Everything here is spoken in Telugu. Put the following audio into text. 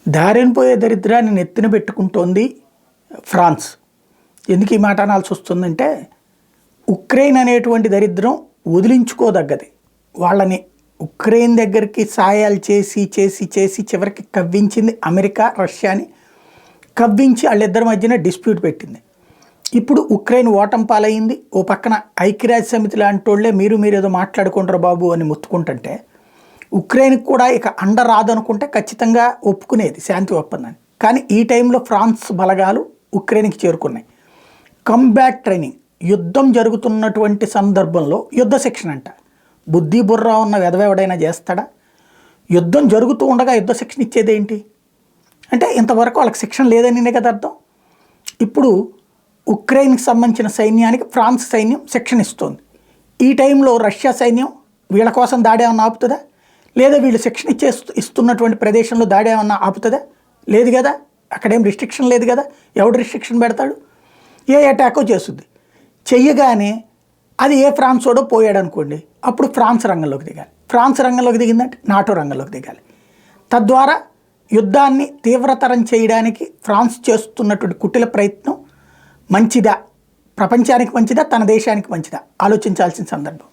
దారిన పోయే దరిద్రాన్ని నెత్తిన పెట్టుకుంటోంది ఫ్రాన్స్. ఎందుకు ఈ మాట అనాల్సి వస్తుందంటే, ఉక్రెయిన్ అనేటువంటి దరిద్రం వదిలించుకోదగ్గది. వాళ్ళని ఉక్రెయిన్ దగ్గరికి సాయాలు చేసి చేసి చేసి చివరికి కవ్వించింది అమెరికా, రష్యాని కవ్వించి వాళ్ళిద్దరి మధ్యన డిస్ప్యూట్ పెట్టింది. ఇప్పుడు ఉక్రెయిన్ ఓటమి పాలయ్యింది. ఓ పక్కన ఐక్యరాజ్య సమితి లాంటి వాళ్ళే మీరు ఏదో మాట్లాడుకుంటారు బాబు అని మొత్తుకుంటుంటే, ఉక్రెయిన్కి కూడా ఇక అండ రాదనుకుంటే ఖచ్చితంగా ఒప్పుకునేది శాంతి ఒప్పందాన్ని. కానీ ఈ టైంలో ఫ్రాన్స్ బలగాలు ఉక్రెయిన్కి చేరుకున్నాయి. కంబ్యాట్ ట్రైనింగ్, యుద్ధం జరుగుతున్నటువంటి సందర్భంలో యుద్ధ శిక్షణ అంట. బుద్ధి బుర్ర ఉన్న వెధవెవడైనా చేస్తాడా? యుద్ధం జరుగుతూ ఉండగా యుద్ధ శిక్షణ ఇచ్చేదేంటి అంటే, ఇంతవరకు వాళ్ళకి శిక్షణ లేదనినే కదా అర్థం. ఇప్పుడు ఉక్రెయిన్కి సంబంధించిన సైన్యానికి ఫ్రాన్స్ సైన్యం శిక్షణ ఇస్తోంది. ఈ టైంలో రష్యా సైన్యం వీళ్ళ కోసం దాడి ఏమన్నా ఆపుతుందా? లేదా వీళ్ళు శిక్షణ ఇస్తున్నటువంటి ప్రదేశంలో దాడి ఏమన్నా ఆపుతుందా? లేదు కదా. అక్కడేం రిస్ట్రిక్షన్ లేదు కదా. ఎవడు రిస్ట్రిక్షన్ పెడతాడు? ఏ అటాకో చేస్తుంది. చెయ్యగానే అది ఏ ఫ్రాన్సోడో పోయాడు అనుకోండి, అప్పుడు ఫ్రాన్స్ రంగంలోకి దిగాలి. ఫ్రాన్స్ రంగంలోకి దిగిందంటే నాటో రంగంలోకి దిగాలి. తద్వారా యుద్ధాన్ని తీవ్రతరం చేయడానికి ఫ్రాన్స్ చేస్తున్నటువంటి కుటిల ప్రయత్నం మంచిదా, ప్రపంచానికి మంచిదా, తన దేశానికి మంచిదా ఆలోచించాల్సిన సందర్భం.